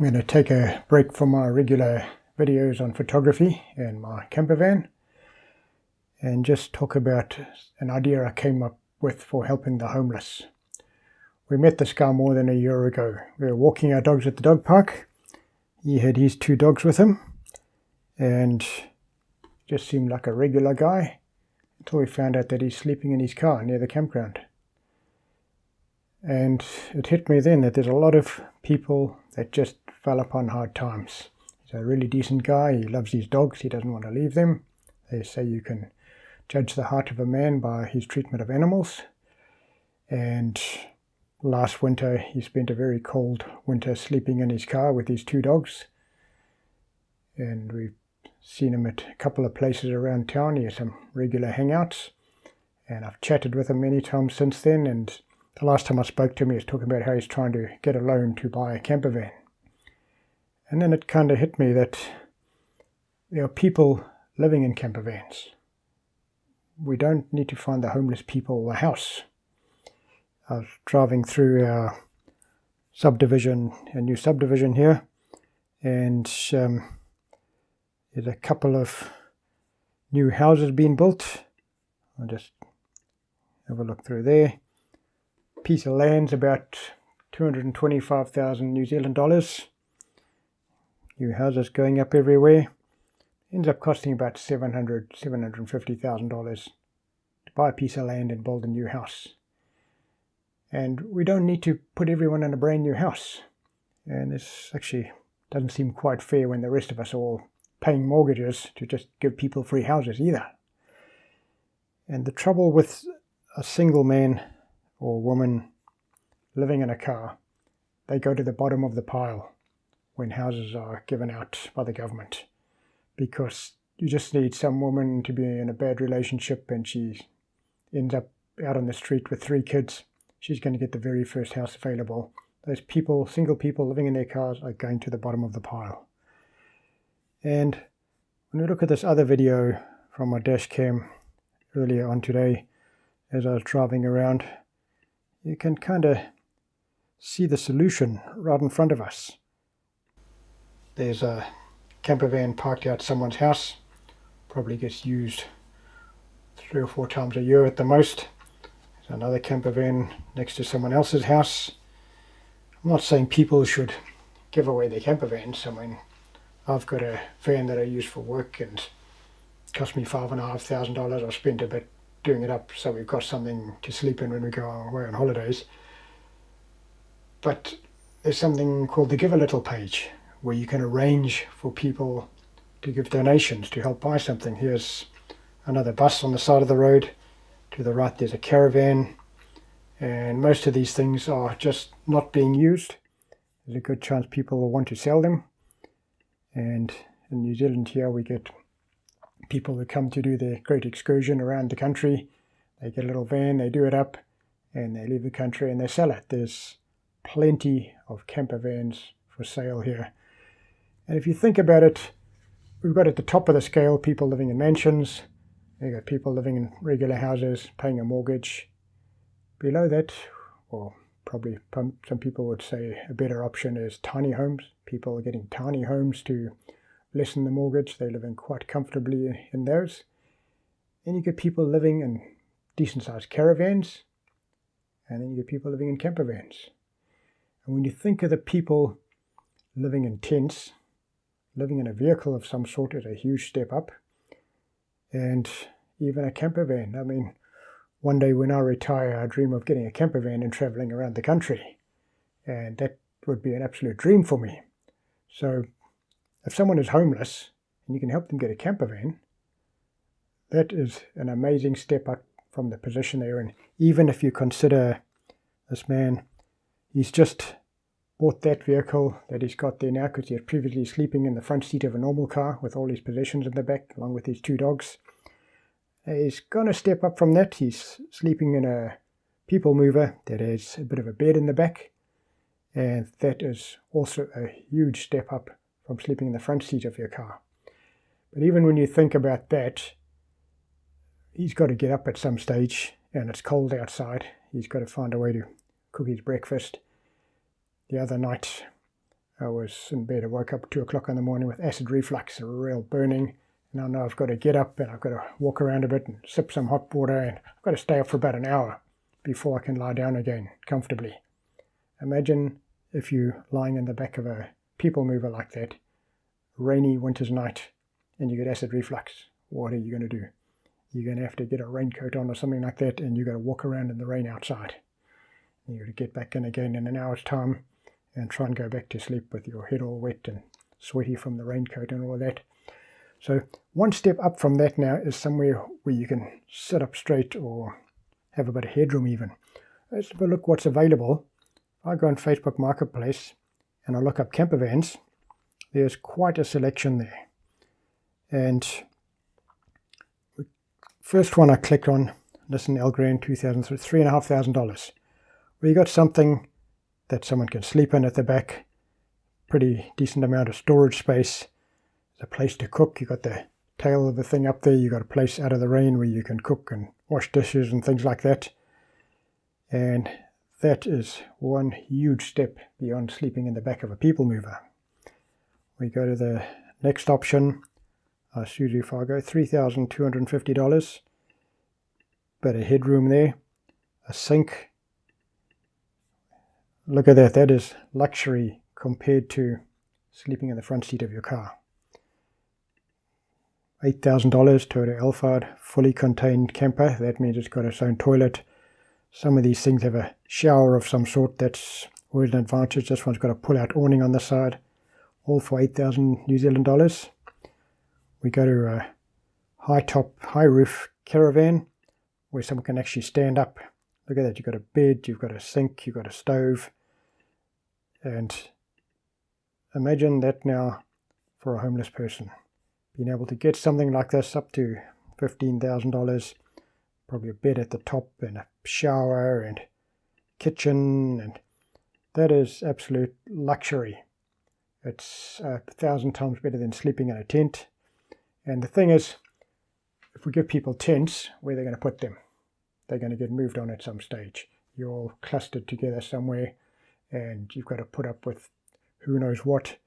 I'm going to take a break from my regular videos on photography and my camper van and just talk about an idea I came up with for helping the homeless. We met this guy more than a year ago. We were walking our dogs at the dog park. He had his 2 dogs with him and just seemed like a regular guy until we found out that he's sleeping in his car near the campground. And it hit me then that there's a lot of people that just fell upon hard times. He's a really decent guy. He loves his dogs. He doesn't want to leave them. They say you can judge the heart of a man by his treatment of animals. And last winter, he spent a very cold winter sleeping in his car with his 2 dogs. And we've seen him at a couple of places around town. He has some regular hangouts. And I've chatted with him many times since then. And the last time I spoke to him, he was talking about how he's trying to get a loan to buy a camper van. And then it kind of hit me that there are people living in camper vans. We don't need to find the homeless people a house. I was driving through our subdivision, a new subdivision here, and there's a couple of new houses being built. I'll just have a look through there. Piece of land's about 225,000 New Zealand dollars. New houses going up everywhere. Ends up costing about $750,000 to buy a piece of land and build a new house. And we don't need to put everyone in a brand new house. And this actually doesn't seem quite fair when the rest of us are all paying mortgages to just give people free houses either. And the trouble with a single man or woman living in a car, they go to the bottom of the pile when houses are given out by the government, because you just need some woman to be in a bad relationship and she ends up out on the street with 3 kids. She's going to get the very first house available. Those people, single people living in their cars, are going to the bottom of the pile. And when we look at this other video from my dash cam earlier on today, as I was driving around, you can kind of see the solution right in front of us. There's a camper van parked out someone's house, probably gets used 3 or 4 times a year at the most. There's another camper van next to someone else's house. I'm not saying people should give away their camper vans. I mean, I've got a van that I use for work and it cost me $5,500. I've spent a bit doing it up so we've got something to sleep in when we go away on holidays. But there's something called the Give a Little page where you can arrange for people to give donations to help buy something. Here's another bus on the side of the road. To the right there's a caravan, and most of these things are just not being used. There's a good chance people will want to sell them. And in New Zealand here we get people who come to do their great excursion around the country. They get a little van, they do it up, and they leave the country and they sell it. There's plenty of camper vans for sale here. And if you think about it, we've got at the top of the scale people living in mansions. You've got people living in regular houses, paying a mortgage. Below that, well, probably some people would say a better option is tiny homes. People are getting tiny homes to lessen the mortgage. They live in quite comfortably in those. And you get people living in decent-sized caravans, and then you get people living in camper vans. And when you think of the people living in tents, living in a vehicle of some sort is a huge step up. And even a camper van. I mean, one day when I retire, I dream of getting a camper van and traveling around the country. And that would be an absolute dream for me. So if someone is homeless and you can help them get a camper van, that is an amazing step up from the position they're in. Even if you consider this man, he's just bought that vehicle that he's got there now because he was previously sleeping in the front seat of a normal car with all his possessions in the back, along with his 2 dogs. He's going to step up from that. He's sleeping in a people mover that has a bit of a bed in the back, and that is also a huge step up from sleeping in the front seat of your car. But even when you think about that, he's got to get up at some stage, and it's cold outside. He's got to find a way to cook his breakfast. The other night I was in bed. I woke up at 2 o'clock in the morning with acid reflux, a real burning. And I know I've got to get up and I've got to walk around a bit and sip some hot water, and I've got to stay up for about an hour before I can lie down again comfortably. Imagine if you're lying in the back of a people mover like that, rainy winter's night, and you get acid reflux. What are you going to do? You're going to have to get a raincoat on or something like that, and you've got to walk around in the rain outside. And you've got to get back in again in an hour's time and try and go back to sleep with your head all wet and sweaty from the raincoat and all of that. So one step up from that now is somewhere where you can sit up straight or have a bit of headroom even. Let's have a look what's available. I go on Facebook Marketplace and I look up campervans. There's quite a selection there. And the first one I clicked on, Nissan Elgrand 2003, $3,500. Where you got something that someone can sleep in at the back, pretty decent amount of storage space, there's a place to cook, you got the tail of the thing up there, you got a place out of the rain where you can cook and wash dishes and things like that. And that is one huge step beyond sleeping in the back of a people mover. We go to the next option, Isuzu Fargo, $3,250. Bit of headroom there, a sink. Look at that, that is luxury compared to sleeping in the front seat of your car. $8,000 Toyota Alphard, fully contained camper. That means it's got its own toilet. Some of these things have a shower of some sort. That's always an advantage. This one's got a pull-out awning on the side. All for 8,000 New Zealand dollars. We go to a high-top, high-roof caravan where someone can actually stand up. Look at that. You've got a bed, you've got a sink, you've got a stove. And imagine that now for a homeless person. Being able to get something like this up to $15,000, probably a bed at the top and a shower and kitchen, and that is absolute luxury. It's 1,000 times better than sleeping in a tent. And the thing is, if we give people tents, where are they going to put them? They're going to get moved on at some stage. You're all clustered together somewhere and you've got to put up with who knows what,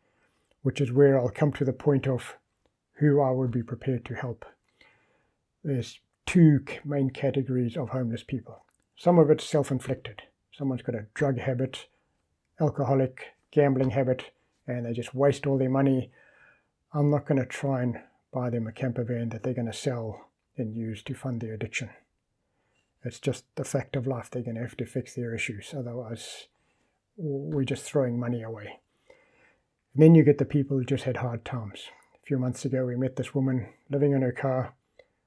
which is where I'll come to the point of who I would be prepared to help. There's two main categories of homeless people. Some of it's self-inflicted. Someone's got a drug habit, alcoholic, gambling habit, and they just waste all their money. I'm not going to try and buy them a camper van that they're going to sell and use to fund their addiction. It's just the fact of life. They're going to have to fix their issues. Otherwise, we're just throwing money away. And then you get the people who just had hard times. A few months ago, we met this woman living in her car.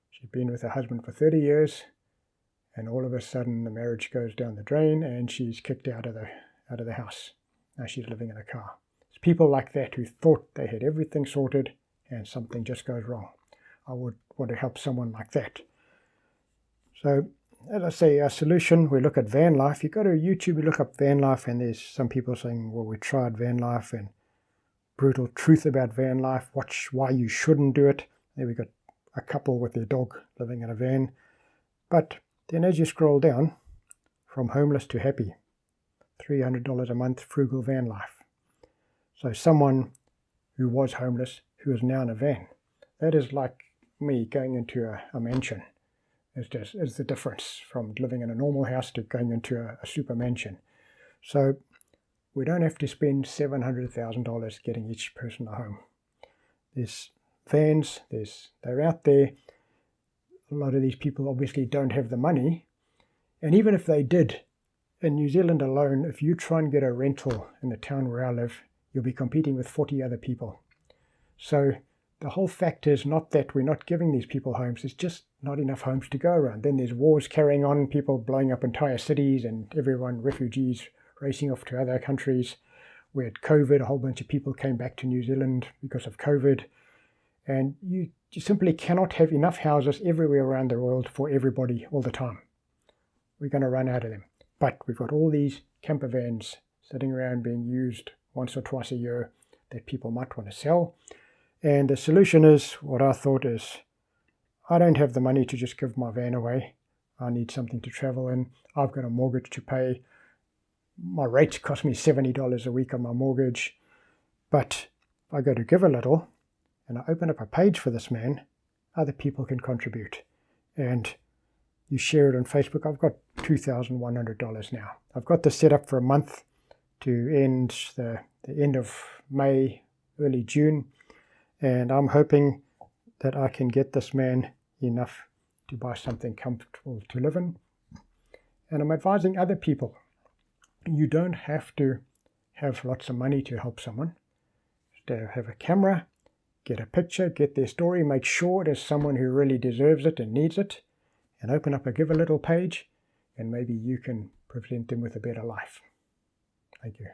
She'd been with her husband for 30 years. And all of a sudden, the marriage goes down the drain and she's kicked out of the house. Now she's living in a car. It's people like that who thought they had everything sorted and something just goes wrong. I would want to help someone like that. So, as I say, our solution, we look at van life. You go to YouTube, you look up van life, and there's some people saying, well, we tried van life and brutal truth about van life, watch why you shouldn't do it. There we got a couple with their dog living in a van. But then as you scroll down, from homeless to happy, $300 a month, frugal van life. So someone who was homeless, who is now in a van. That is like me going into a mansion. It's the difference from living in a normal house to going into a super mansion. So we don't have to spend $700,000 getting each person a home. There's vans, they're out there. A lot of these people obviously don't have the money. And even if they did, in New Zealand alone, if you try and get a rental in the town where I live, you'll be competing with 40 other people. So the whole fact is not that we're not giving these people homes, it's just not enough homes to go around. Then there's wars carrying on, people blowing up entire cities and everyone, refugees, racing off to other countries. We had COVID, a whole bunch of people came back to New Zealand because of COVID. And you simply cannot have enough houses everywhere around the world for everybody all the time. We're going to run out of them. But we've got all these camper vans sitting around being used once or twice a year that people might want to sell. And the solution is, what I thought is, I don't have the money to just give my van away. I need something to travel in. I've got a mortgage to pay. My rates cost me $70 a week on my mortgage. But if I go to Give a Little and I open up a page for this man, other people can contribute. And you share it on Facebook. I've got $2,100 now. I've got this set up for a month to end the end of May, early June. And I'm hoping that I can get this man enough to buy something comfortable to live in. And I'm advising other people, you don't have to have lots of money to help someone. Just have a camera, get a picture, get their story, make sure it is someone who really deserves it and needs it, and open up a Give a Little page, and maybe you can present them with a better life. Thank you.